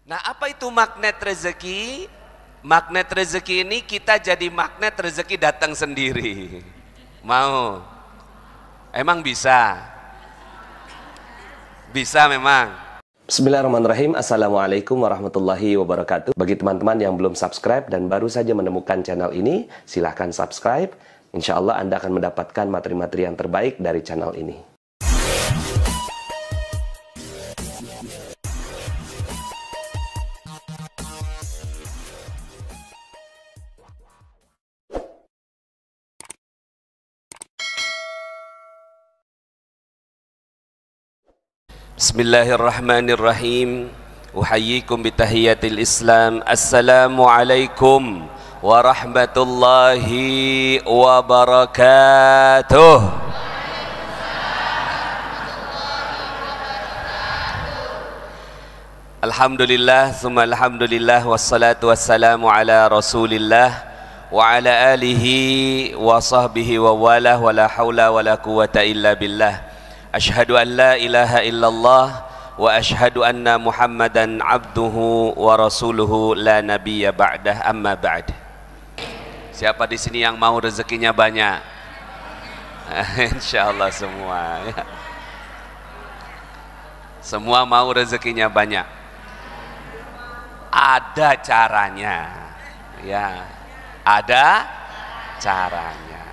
Nah, apa itu magnet rezeki? Magnet rezeki ini kita jadi magnet rezeki datang sendiri. Mau? Emang bisa? Bisa memang. Bismillahirrahmanirrahim. Assalamualaikum warahmatullahi wabarakatuh. Bagi teman-teman yang belum subscribe dan baru saja menemukan channel ini, silahkan subscribe. Insya Allah Anda akan mendapatkan materi-materi yang terbaik dari channel ini. Bismillahirrahmanirrahim. Uhayyikum bitahiyatil Islam. Assalamualaikum warahmatullahi wabarakatuh. Alhamdulillah, summa alhamdulillah, wassalatu wassalamu ala rasulillah wa ala alihi wa sahbihi wa walah, wa la hawla wa la quwata illa billah. Ashhadu an la ilaha illallah wa ashhadu anna Muhammadan abduhu wa rasuluhu la nabiyya ba'dah, amma ba'd. Siapa di sini yang mau rezekinya banyak? Insyaallah semua ya. Semua mau rezekinya banyak. Ada caranya. Ya. Ada caranya.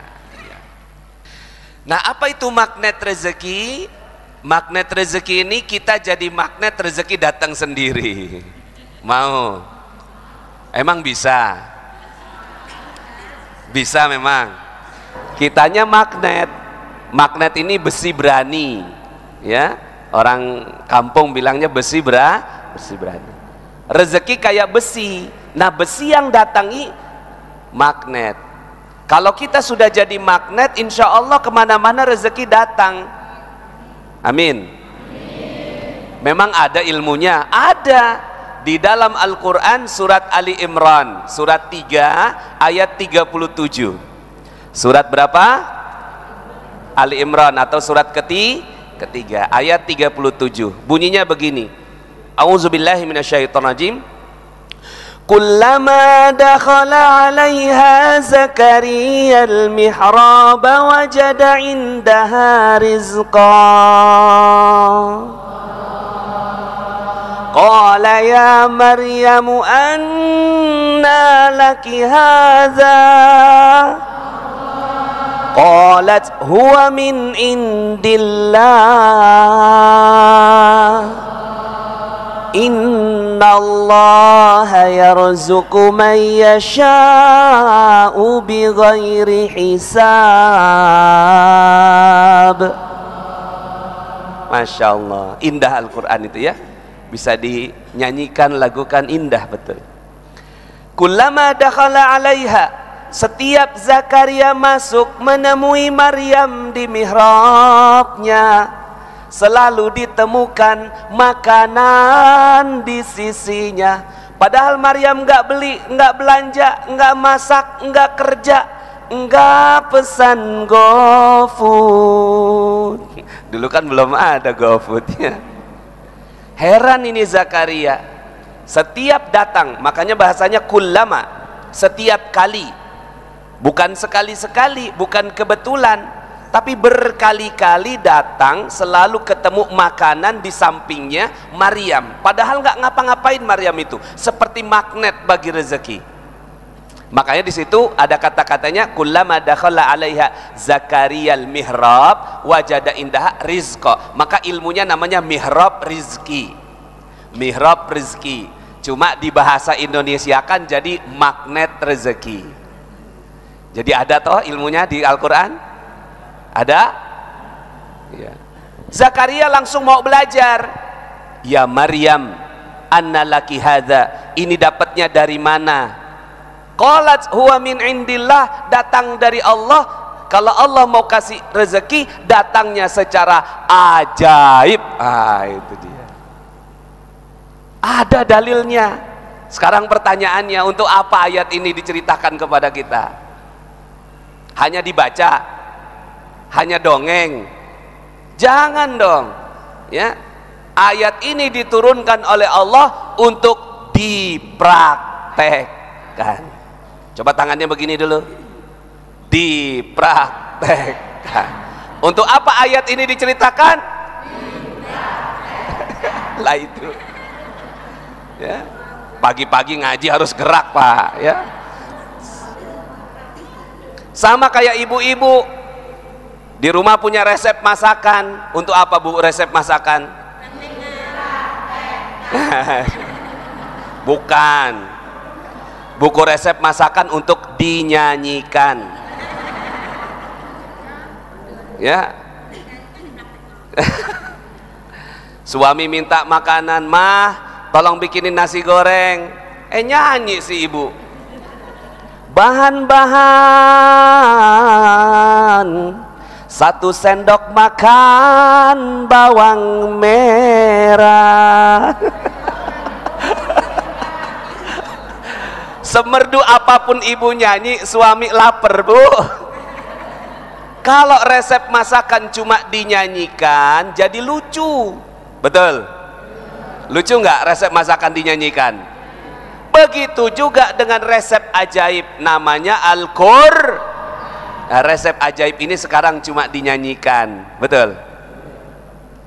Nah, apa itu magnet rezeki? Magnet rezeki ini kita jadi magnet rezeki datang sendiri. Mau? Emang bisa? Bisa memang. Kitanya magnet. Magnet ini besi berani. Ya, orang kampung bilangnya besi berani. Rezeki kayak besi. Nah, besi yang datangi magnet. Kalau kita sudah jadi magnet, insya Allah kemana-mana rezeki datang. Amin. Memang ada ilmunya, ada di dalam Al-Quran surat Ali Imran surat 3 ayat 37. Surat berapa? Ali Imran atau surat ketiga ayat 37. Bunyinya begini. A'udzubillahi minasyaitonirrajim. Kullama dakhala 'alaiha Zakariya al-mihrab wajada 'indaha rizqa. Qala ya Maryam anna laki hadha? Qalat huwa min indillah. Innallaha yarzuqu man yasha'u bighairi hisab. Masya Allah, indah Al-Quran itu ya. Bisa dinyanyikan, lagukan, indah betul. Kullama dakhala 'alaiha, setiap Zakaria masuk menemui Maryam di mihrabnya, selalu ditemukan makanan di sisinya. Padahal Maryam nggak beli, nggak belanja, nggak masak, nggak kerja, nggak pesan GoFood. Dulu kan belum ada GoFood ya. Heran ini Zakaria. Setiap datang, makanya bahasanya kullama, setiap kali. Bukan sekali-sekali, bukan kebetulan, tapi berkali-kali datang, selalu ketemu makanan di sampingnya Maryam. Padahal nggak ngapa-ngapain Maryam itu, seperti magnet bagi rezeki. Makanya di situ ada kata-katanya kullama dakhala 'alaiha Zakariya al-mihrab wajada indaha rizqa. Maka ilmunya namanya mihrab rizki. Mihrab rizki. Cuma di bahasa Indonesia kan jadi magnet rezeki. Jadi ada toh ilmunya di Al-Quran? Ada? Ya. Zakaria langsung mau belajar. Ya Maryam, anna laki hadza? Ini dapatnya dari mana? Qalat huwa min indillah, datang dari Allah. Kalau Allah mau kasih rezeki, datangnya secara ajaib. Itu dia. Ada dalilnya. Sekarang pertanyaannya, untuk apa ayat ini diceritakan kepada kita? Hanya dibaca? Hanya dongeng? Jangan dong ya. Ayat ini diturunkan oleh Allah untuk dipraktekkan. Coba tangannya begini dulu. Dipraktekkan. Untuk apa ayat ini diceritakan? Lah itu. Ya. Pagi-pagi ngaji harus gerak, Pak, ya. Sama kayak ibu-ibu di rumah punya resep masakan. Untuk apa, Bu, resep masakan? Bukan. Buku resep masakan untuk dinyanyikan. Ya. Suami minta makanan, "Mah, tolong bikinin nasi goreng." Nyanyi si ibu. Bahan-bahan: 1 sendok makan bawang merah. Semerdu apapun ibu nyanyi, suami lapar, Bu. Kalau resep masakan cuma dinyanyikan, jadi lucu. Betul? Lucu nggak resep masakan dinyanyikan? Begitu juga dengan resep ajaib, namanya Al-Qur'an. Nah, resep ajaib ini sekarang cuma dinyanyikan. Betul?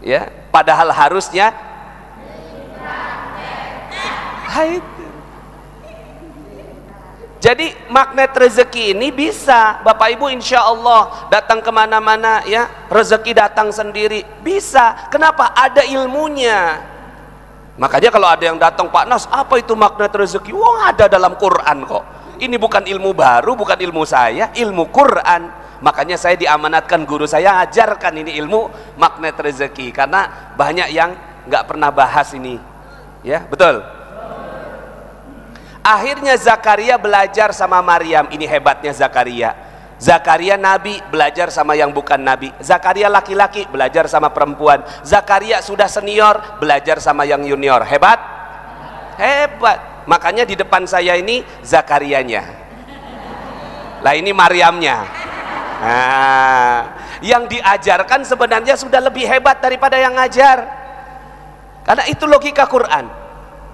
Ya, padahal harusnya hai. Jadi magnet rezeki ini bisa, Bapak Ibu, insya Allah datang kemana-mana, ya, rezeki datang sendiri, bisa. Kenapa? Ada ilmunya. Makanya kalau ada yang datang, "Pak Nas, apa itu magnet rezeki?" Wah, ada dalam Quran kok. Ini bukan ilmu baru, bukan ilmu saya, ilmu Quran. Makanya saya diamanatkan guru saya ajarkan ini ilmu magnet rezeki, karena banyak yang nggak pernah bahas ini, ya, betul. Akhirnya Zakaria belajar sama Maryam. Ini hebatnya Zakaria. Zakaria nabi, belajar sama yang bukan nabi. Zakaria laki-laki, belajar sama perempuan. Zakaria sudah senior, belajar sama yang junior. Hebat? Hebat. Makanya di depan saya ini Zakarianya. Lah ini Maryamnya. Nah, yang diajarkan sebenarnya sudah lebih hebat daripada yang ngajar. Karena itu logika Quran.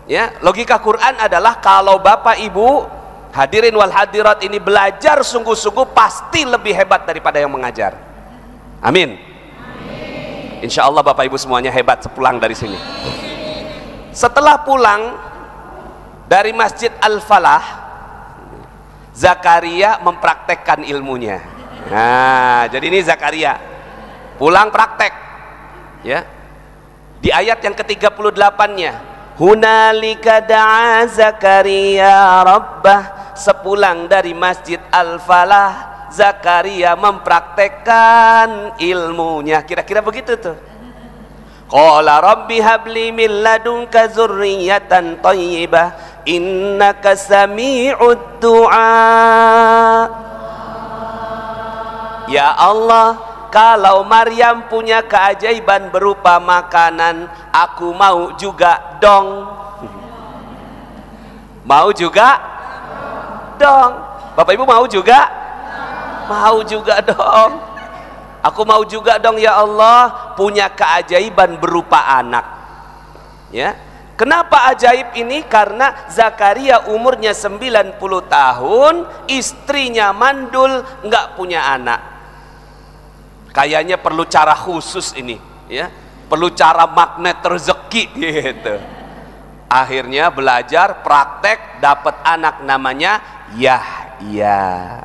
Ya, logika Quran adalah kalau Bapak Ibu hadirin wal hadirat ini belajar sungguh-sungguh, pasti lebih hebat daripada yang mengajar. Amin. Insya Allah Bapak Ibu semuanya hebat sepulang dari sini. Setelah pulang dari Masjid Al-Falah, Zakaria mempraktekkan ilmunya. Nah, jadi ini Zakaria pulang praktek, ya. Di ayat yang ke-38-nya, hunalika da'a Zakaria rabbah. Sepulang dari Masjid Al-Falah, Zakaria mempraktekkan ilmunya. Kira-kira begitu tuh. Qala rabbi habli min ladunka dzurriyyatan thayyibah innaka sami'ud du'a. Ya Allah, kalau Maryam punya keajaiban berupa makanan, aku mau juga dong. Mau juga dong. Bapak Ibu mau juga? Mau juga dong. Aku mau juga dong ya Allah, punya keajaiban berupa anak. Ya. Kenapa ajaib ini? Karena Zakaria umurnya 90 tahun, istrinya mandul, nggak punya anak. Kayaknya perlu cara khusus ini, ya. Perlu cara magnet rezeki gitu. Akhirnya belajar, praktek, dapat anak namanya Yahya.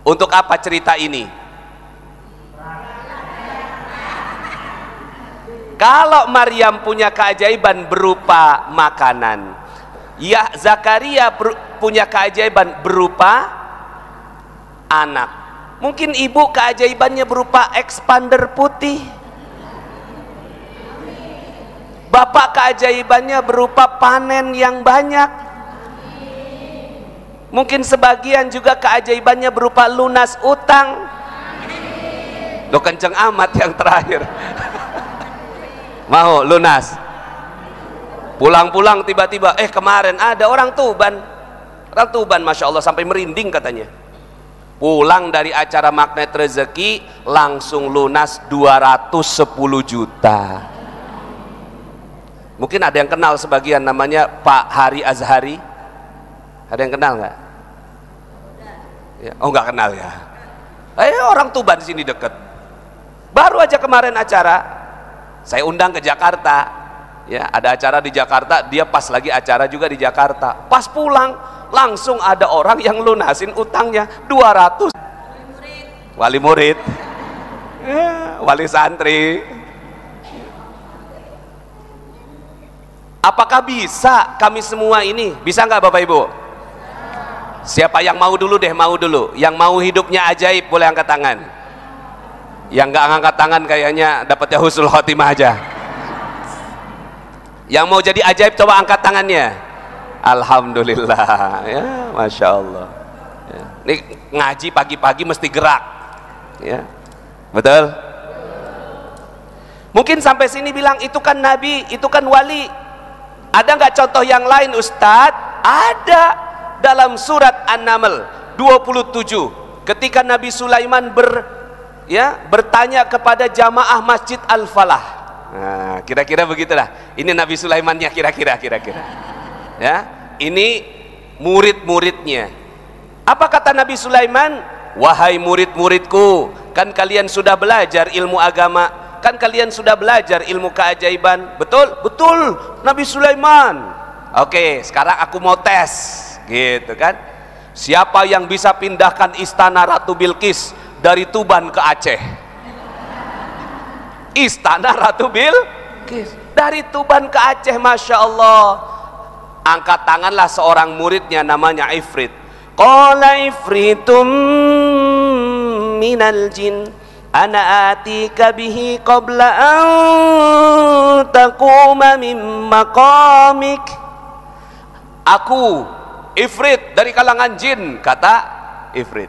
Untuk apa cerita ini? Kalau Maryam punya keajaiban berupa makanan, ya Zakaria punya keajaiban berupa anak. Mungkin ibu keajaibannya berupa expander putih. Bapak keajaibannya berupa panen yang banyak. Mungkin sebagian juga keajaibannya berupa lunas utang. Loh, kenceng amat yang terakhir. Mau lunas. Pulang-pulang tiba-tiba, kemarin ada orang Tuban. Orang Tuban, Masya Allah, sampai merinding katanya. Pulang dari acara magnet rezeki, langsung lunas 210 juta. Mungkin ada yang kenal sebagian, namanya Pak Hari Azhari. Ada yang kenal nggak? Ya. Oh, nggak kenal ya. Orang Tuban sini deket. Baru aja kemarin acara, saya undang ke Jakarta. Ya, ada acara di Jakarta, dia pas lagi acara juga di Jakarta. Pas pulang, langsung ada orang yang lunasin utangnya 200. Wali murid. Wali santri. Apakah bisa kami semua ini? Bisa nggak Bapak Ibu? Siapa yang mau dulu deh, mau dulu. Yang mau hidupnya ajaib boleh angkat tangan. Yang nggak angkat tangan kayaknya dapatnya husnul khotimah aja. Yang mau jadi ajaib coba angkat tangannya. Alhamdulillah, ya, masya Allah. Ya. Ini ngaji pagi-pagi mesti gerak, ya, betul. Mungkin sampai sini bilang itu kan nabi, itu kan wali. Ada nggak contoh yang lain Ustadz? Ada dalam surat An-Naml 27 ketika Nabi Sulaiman bertanya kepada jamaah Masjid Al-Falah. Nah, kira-kira begitulah. Ini Nabi Sulaimannya kira-kira. Ya, ini murid-muridnya. Apa kata Nabi Sulaiman? Wahai murid-muridku, kan kalian sudah belajar ilmu agama, kan kalian sudah belajar ilmu keajaiban. Betul? Betul, Nabi Sulaiman. Oke, sekarang aku mau tes, gitu kan? Siapa yang bisa pindahkan istana Ratu Bilqis dari Tuban ke Aceh? Istana Ratu Bilqis dari Tuban ke Aceh, masya Allah. Angkat tanganlah seorang muridnya namanya Ifrit. Qala ifritum minal jin ana atika bihi qabla an taquma min maqamik. Aku Ifrit dari kalangan jin, kata Ifrit,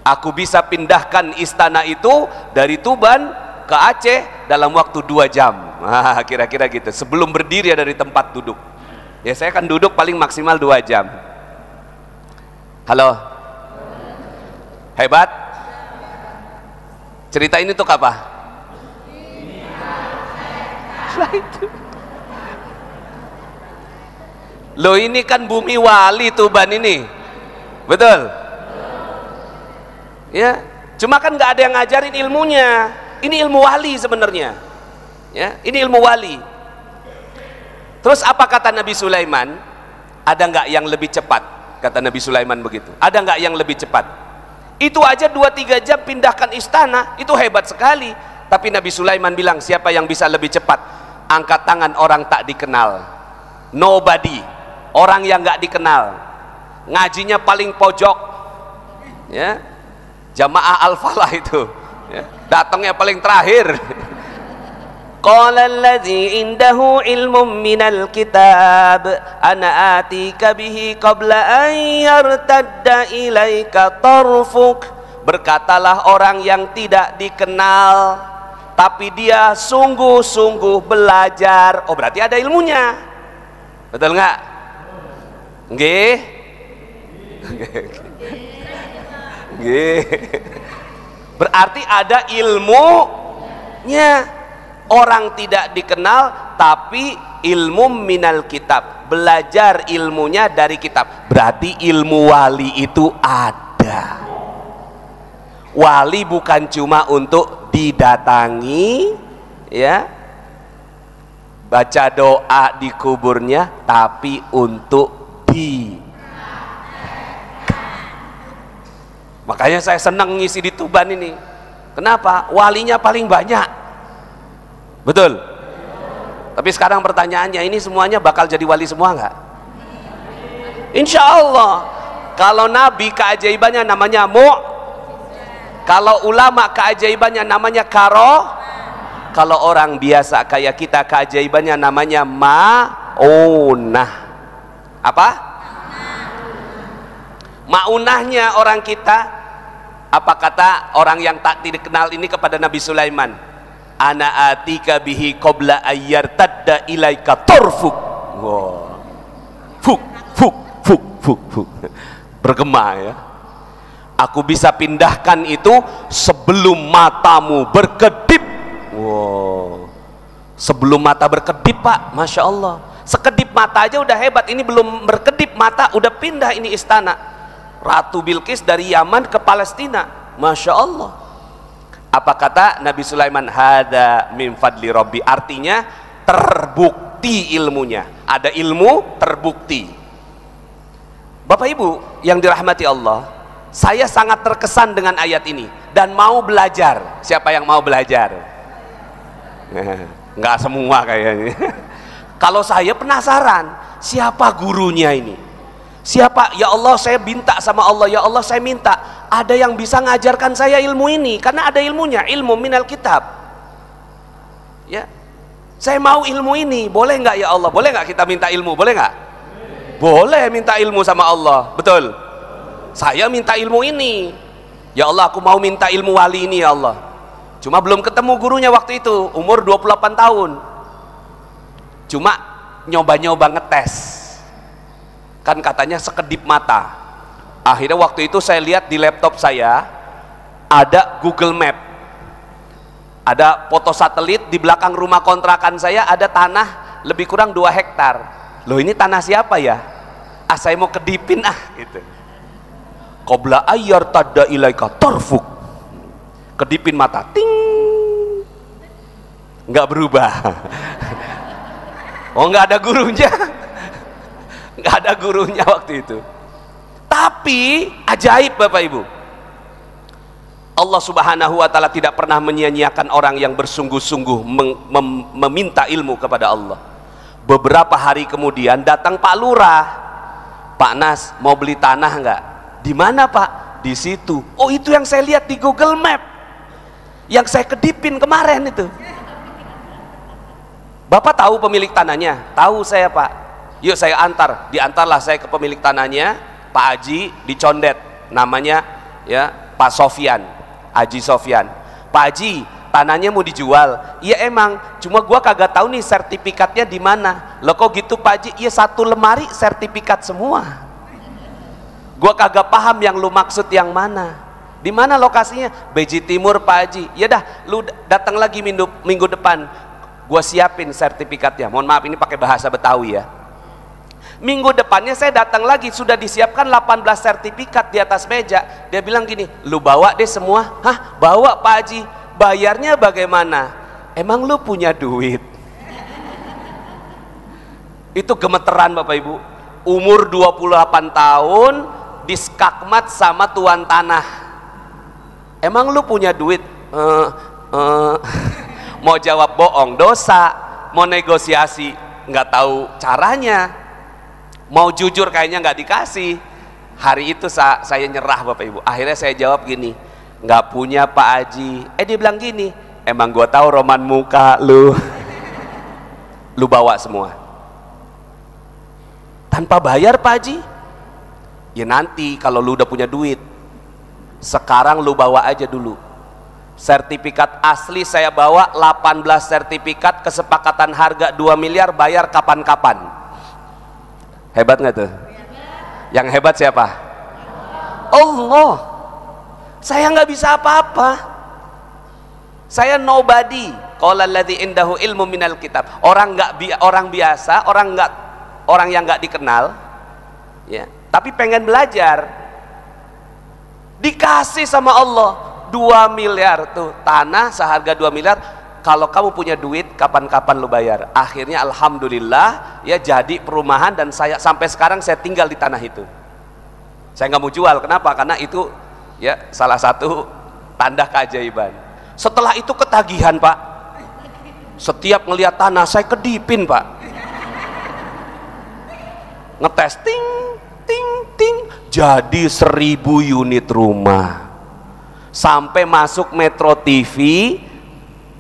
aku bisa pindahkan istana itu dari Tuban ke Aceh dalam waktu 2 jam. Nah, kira-kira gitu, sebelum berdiri dari tempat duduk. Ya, saya akan duduk paling maksimal 2 jam. Halo, hebat. Cerita ini tuh apa? Loh, ini kan bumi wali Tuban ini, betul? Ya, cuma kan nggak ada yang ngajarin ilmunya. Ini ilmu wali sebenarnya. Ya, ini ilmu wali. Terus apa kata Nabi Sulaiman? Ada nggak yang lebih cepat? Kata Nabi Sulaiman begitu. Ada nggak yang lebih cepat? Itu aja 2-3 jam pindahkan istana, itu hebat sekali. Tapi Nabi Sulaiman bilang, siapa yang bisa lebih cepat? Angkat tangan orang tak dikenal. Nobody, orang yang nggak dikenal. Ngajinya paling pojok, ya, jamaah Al-Falah itu, ya, datangnya paling terakhir. Qala alladzi indahu ilmun minal kitab ana atika bihi qabla an yartadda ilaika tarfuk. Berkatalah orang yang tidak dikenal tapi dia sungguh-sungguh belajar. Oh, berarti ada ilmunya, betul nggak? Nggih. Nggih. Berarti ada ilmunya. Orang tidak dikenal tapi ilmu minal kitab, belajar ilmunya dari kitab. Berarti ilmu wali itu ada. Wali bukan cuma untuk didatangi, ya, baca doa di kuburnya, tapi untuk Makanya saya senang ngisi di Tuban ini. Kenapa? Walinya paling banyak. Betul. Tapi sekarang pertanyaannya, ini semuanya bakal jadi wali semua nggak? Insya Allah. Kalau nabi keajaibannya namanya kalau ulama keajaibannya namanya kalau orang biasa kayak kita keajaibannya namanya maunah. Apa? Maunahnya orang kita. Apa kata orang yang tak dikenal ini kepada Nabi Sulaiman? Ana atika bihi qabla ayyartadda ilaika tarfuk. Wow. Fuk. Bergema, ya. Aku bisa pindahkan itu sebelum matamu berkedip. Wow. Sebelum mata berkedip Pak, Masya Allah, sekedip mata aja udah hebat. Ini belum berkedip mata udah pindah ini istana Ratu Bilqis dari Yaman ke Palestina. Masya Allah. Apa kata Nabi Sulaiman? Hada min fadli Rabbi. Artinya terbukti ilmunya. Ada ilmu terbukti. Bapak Ibu yang dirahmati Allah, saya sangat terkesan dengan ayat ini dan mau belajar. Siapa yang mau belajar? Nggak semua kayaknya. Kalau saya penasaran, siapa gurunya ini? Siapa? Ya Allah, saya minta sama Allah, ya Allah saya minta ada yang bisa ngajarkan saya ilmu ini, karena ada ilmunya, ilmu minal kitab. Ya, saya mau ilmu ini, boleh nggak ya Allah? Boleh nggak kita minta ilmu? Boleh nggak? Boleh minta ilmu sama Allah, betul. Saya minta ilmu ini, ya Allah aku mau minta ilmu wali ini ya Allah. Cuma belum ketemu gurunya waktu itu, umur 28 tahun. Cuma nyoba-nyoba ngetes, kan katanya sekedip mata. Akhirnya waktu itu saya lihat di laptop saya ada Google Map, ada foto satelit di belakang rumah kontrakan saya, ada tanah lebih kurang 2 hektar. Loh ini tanah siapa ya? Ah saya mau kedipin gitu. Qabla ayyar tadda ilaika tarfuk. Kedipin mata, ting, nggak berubah. Oh nggak ada gurunya, nggak ada gurunya waktu itu. Tapi ajaib Bapak Ibu, Allah Subhanahu wa Ta'ala tidak pernah menyia-nyiakan orang yang bersungguh-sungguh meminta ilmu kepada Allah. Beberapa hari kemudian datang Pak Lurah, Pak Nas mau beli tanah nggak? Di mana Pak? Di situ. Oh itu yang saya lihat di Google Map, yang saya kedipin kemarin itu. Bapak tahu pemilik tanahnya? Tahu saya Pak. Yuk saya antar. Diantarlah saya ke pemilik tanahnya, Pak Haji di Condet, namanya ya Pak Sofyan, Haji Sofyan. Pak Haji, tanahnya mau dijual. Iya emang, cuma gua kagak tahu nih sertifikatnya di mana. Loh kok gitu Pak Haji? Iya satu lemari sertifikat semua. Gua kagak paham yang lu maksud yang mana. Di mana lokasinya? Beji Timur Pak Haji. Ya dah, lu datang lagi minggu depan. Gua siapin sertifikatnya. Mohon maaf ini pakai bahasa Betawi ya. Minggu depannya saya datang lagi, sudah disiapkan 18 sertifikat di atas meja. Dia bilang gini, lu bawa deh semua. Hah? Bawa Pak Haji. Bayarnya bagaimana? Emang lu punya duit? Itu gemeteran Bapak Ibu. Umur 28 tahun diskakmat sama tuan tanah. Emang lu punya duit? Mau jawab bohong dosa, mau negosiasi nggak tahu caranya, mau jujur kayaknya nggak dikasih. Hari itu saya nyerah Bapak Ibu. Akhirnya saya jawab gini, nggak punya Pak Haji. Dia bilang gini, emang gua tahu roman muka lu. Lu bawa semua tanpa bayar Pak Haji. Ya nanti kalau lu udah punya duit. Sekarang lu bawa aja dulu. Sertifikat asli saya bawa 18 sertifikat, kesepakatan harga 2 miliar, bayar kapan-kapan. Hebat nggak tuh? Yang hebat siapa? Allah. Saya nggak bisa apa-apa. Saya nobody. Qala alladzi indahu ilmu minal kitab. Orang biasa, orang yang nggak dikenal, ya, tapi pengen belajar. Dikasih sama Allah 2 miliar tuh tanah seharga 2 miliar. Kalau kamu punya duit kapan-kapan lu bayar. Akhirnya alhamdulillah ya jadi perumahan, dan saya sampai sekarang saya tinggal di tanah itu. Saya nggak mau jual. Kenapa? Karena itu ya salah satu tanda keajaiban. Setelah itu ketagihan Pak. Setiap ngelihat tanah saya kedipin Pak. Ngetes ting ting ting jadi 1000 unit rumah. Sampai masuk Metro TV,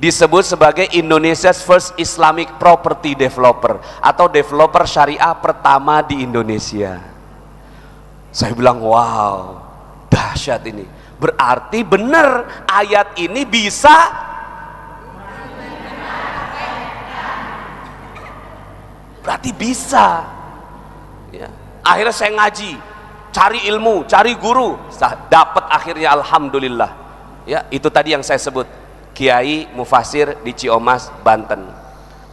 disebut sebagai Indonesia's first Islamic property developer, atau developer syariah pertama di Indonesia. Saya bilang wow, dahsyat ini. Berarti benar ayat ini bisa berarti bisa ya. Akhirnya saya ngaji, cari ilmu, cari guru, dapat akhirnya alhamdulillah. Ya, itu tadi yang saya sebut, Kiai Mufasir di Ciomas, Banten.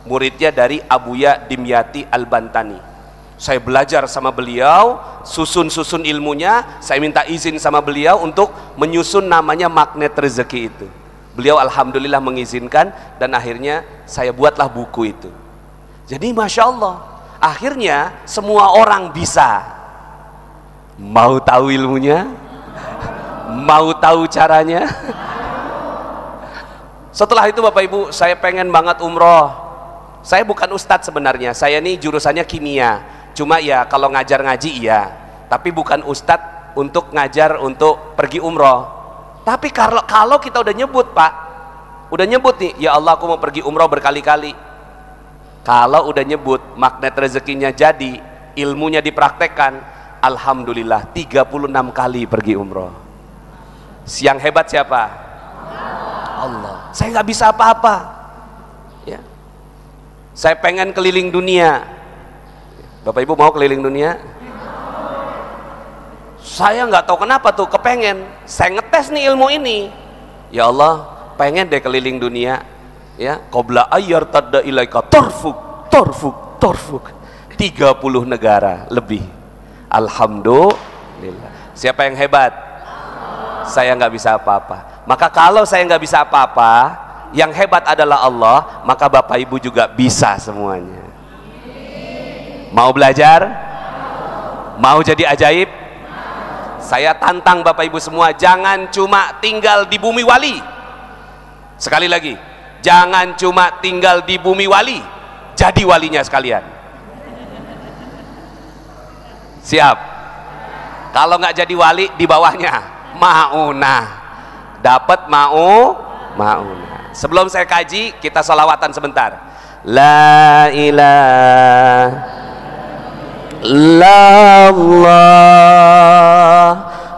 muridnya dari Abuya Dimyati Al-Bantani. Saya belajar sama beliau, susun-susun ilmunya, saya minta izin sama beliau untuk menyusun namanya Magnet Rezeki itu. Beliau alhamdulillah mengizinkan, dan akhirnya saya buatlah buku itu. Jadi Masya Allah, akhirnya semua orang bisa. Mau tahu ilmunya? Mau tahu caranya? Setelah itu Bapak Ibu, saya pengen banget umroh. Saya bukan ustadz sebenarnya, saya ini jurusannya kimia. Cuma ya kalau ngajar ngaji iya, tapi bukan ustadz untuk ngajar untuk pergi umroh. Tapi kalau kita udah nyebut Pak, udah nyebut nih, ya Allah aku mau pergi umroh berkali-kali. Kalau udah nyebut, magnet rezekinya jadi, ilmunya dipraktekkan, alhamdulillah 36 kali pergi umroh. Yang hebat siapa? Allah. Saya nggak bisa apa-apa. Ya. Saya pengen keliling dunia. Bapak Ibu mau keliling dunia? Saya nggak tahu kenapa tuh kepengen. Saya ngetes nih ilmu ini. Ya Allah, pengen deh keliling dunia. Ya, qabla ayyar tadda ilaika torfuk 30 negara lebih. Alhamdulillah. Siapa yang hebat? Saya nggak bisa apa-apa. Maka kalau saya nggak bisa apa-apa, yang hebat adalah Allah, maka Bapak Ibu juga bisa semuanya. Mau belajar? Mau jadi ajaib? Saya tantang Bapak Ibu semua, jangan cuma tinggal di bumi wali. Sekali lagi, jangan cuma tinggal di bumi wali, jadi walinya sekalian. Siap? Kalau nggak jadi wali, di bawahnya maunah, dapat maunah. Sebelum saya kaji, kita salawatan sebentar. La ilaha illallah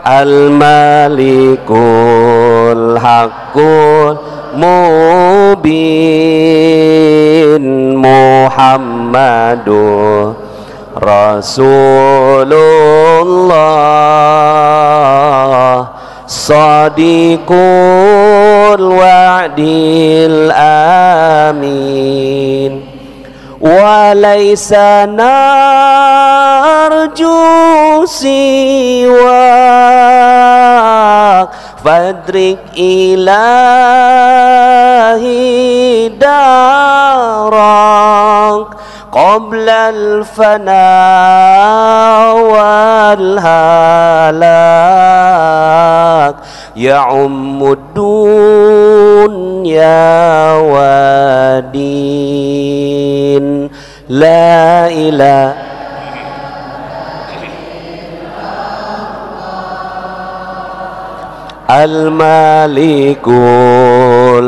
al-malikul haqqul mubin Muhammadur Rasulullah Sadiqul wa'dil amin wa laysa narju siwak fadrik ilahi darak qabla al-fana wal halak ya'ummud dunya wa din la ilaha al-malikul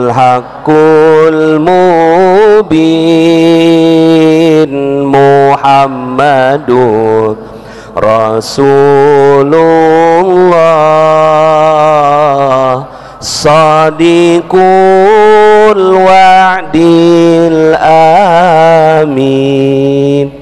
haqqul mubin Muhammadur Rasulullah Sadiqul wa'dil amin